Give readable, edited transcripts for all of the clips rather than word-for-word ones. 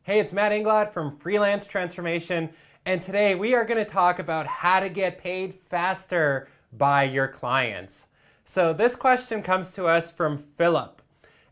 Hey, it's Matt Englot from Freelance Transformation, and today we are going to talk about how to get paid faster by your clients. So this question comes to us from Philip,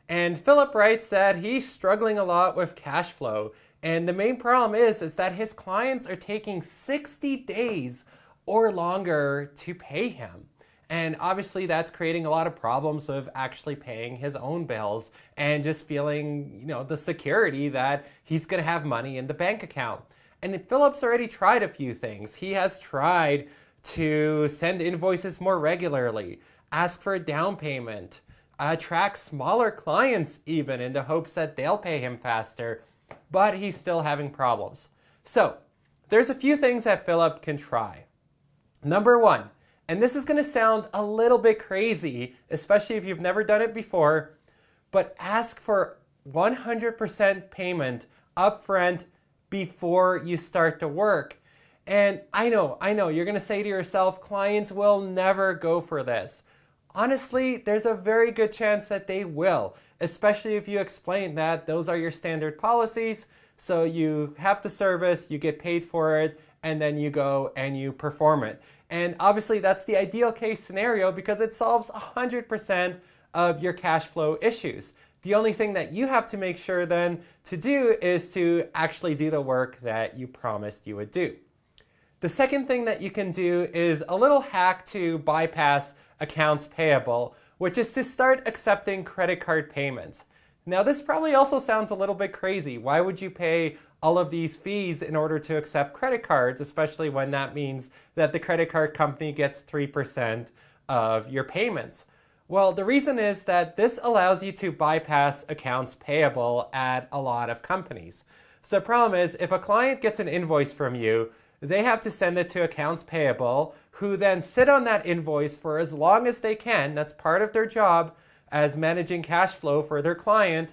and Philip writes that he's struggling a lot with cash flow, and the main problem is that his clients are taking 60 days or longer to pay him. And obviously that's creating a lot of problems of actually paying his own bills and just feeling, the security that he's going to have money in the bank account. And Philip's already tried a few things. He has tried to send invoices more regularly, ask for a down payment, attract smaller clients even in the hopes that they'll pay him faster, but he's still having problems. So there's a few things that Philip can try. Number one, and this is going to sound a little bit crazy, especially if you've never done it before, but ask for 100% payment upfront before you start to work. And I know, you're going to say to yourself, clients will never go for this. Honestly, there's a very good chance that they will, especially if you explain that those are your standard policies. So you have the service, you get paid for it, and then you go and you perform it. And obviously that's the ideal case scenario because it solves 100% of your cash flow issues. The only thing that you have to make sure then to do is to actually do the work that you promised you would do. The second thing that you can do is a little hack to bypass accounts payable, which is to start accepting credit card payments. Now this probably also sounds a little bit crazy. Why would you pay all of these fees in order to accept credit cards, especially when that means that the credit card company gets 3% of your payments? Well, the reason is that this allows you to bypass accounts payable at a lot of companies. So the problem is if a client gets an invoice from you, they have to send it to accounts payable, who then sit on that invoice for as long as they can. That's part of their job as managing cash flow for their client.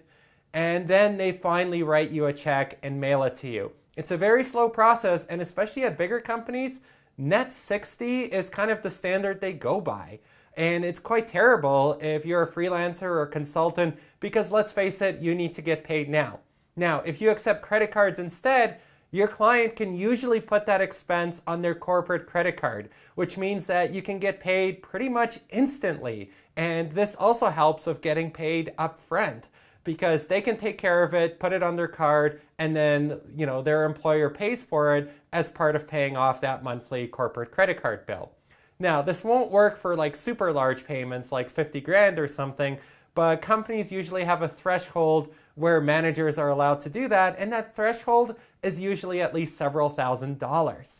And then they finally write you a check and mail it to you. It's a very slow process, and especially at bigger companies, net 60 is kind of the standard they go by. And it's quite terrible if you're a freelancer or a consultant because let's face it, you need to get paid now. Now, if you accept credit cards instead, your client can usually put that expense on their corporate credit card, which means that you can get paid pretty much instantly. And this also helps with getting paid upfront, because they can take care of it, put it on their card, and then their employer pays for it as part of paying off that monthly corporate credit card bill. Now, this won't work for like super large payments like 50 grand or something, but companies usually have a threshold where managers are allowed to do that, and that threshold is usually at least several $1,000s.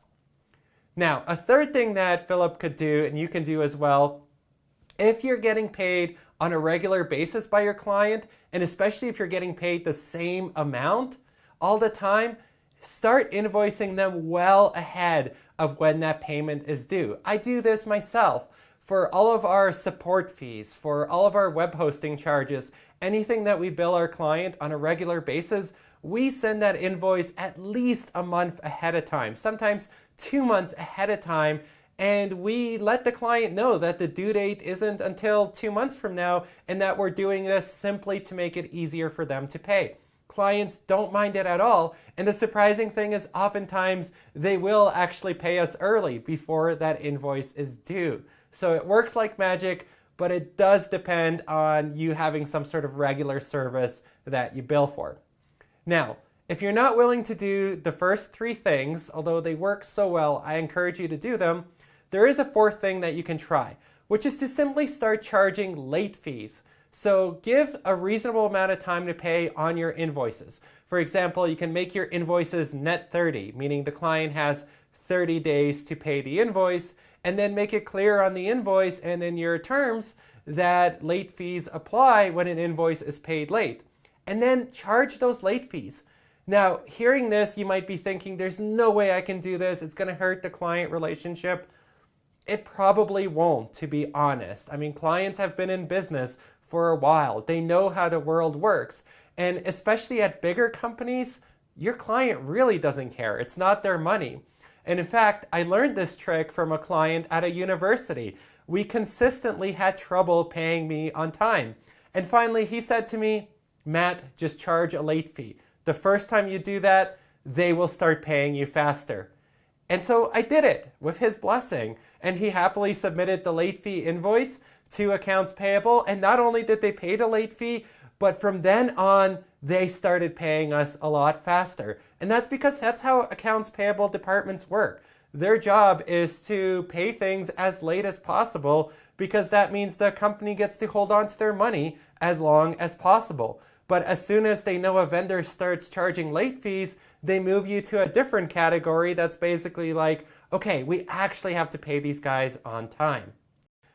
Now, a third thing that Philip could do, and you can do as well, if you're getting paid on a regular basis by your client, and especially if you're getting paid the same amount all the time, start invoicing them well ahead of when that payment is due. I do this myself for all of our support fees, for all of our web hosting charges, anything that we bill our client on a regular basis. We send that invoice at least a month ahead of time, sometimes 2 months ahead of time. And we let the client know that the due date isn't until 2 months from now and that we're doing this simply to make it easier for them to pay. Clients don't mind it at all. And the surprising thing is oftentimes they will actually pay us early before that invoice is due. So it works like magic, but it does depend on you having some sort of regular service that you bill for. Now, if you're not willing to do the first three things, although they work so well, I encourage you to do them. There is a fourth thing that you can try, which is to simply start charging late fees. So give a reasonable amount of time to pay on your invoices. For example, you can make your invoices net 30, meaning the client has 30 days to pay the invoice, and then make it clear on the invoice and in your terms that late fees apply when an invoice is paid late. And then charge those late fees. Now, hearing this, you might be thinking, there's no way I can do this. It's going to hurt the client relationship. It probably won't, to be honest. I mean, clients have been in business for a while. They know how the world works. And especially at bigger companies, your client really doesn't care. It's not their money. And in fact, I learned this trick from a client at a university. We consistently had trouble paying me on time. And finally, he said to me, Matt, just charge a late fee. The first time you do that, they will start paying you faster. And so I did it with his blessing, and he happily submitted the late fee invoice to accounts payable. And not only did they pay the late fee, but from then on, they started paying us a lot faster. And that's because that's how accounts payable departments work. Their job is to pay things as late as possible because that means the company gets to hold on to their money as long as possible. But as soon as they know a vendor starts charging late fees, they move you to a different category that's basically like, okay, we actually have to pay these guys on time.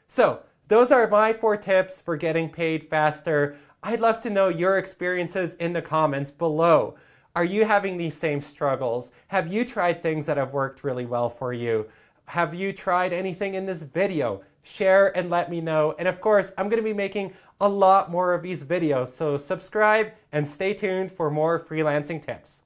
So those are my 4 tips for getting paid faster. I'd love to know your experiences in the comments below. Are you having these same struggles? Have you tried things that have worked really well for you? Have you tried anything in this video? Share and let me know. And of course, I'm going to be making a lot more of these videos, so subscribe and stay tuned for more freelancing tips.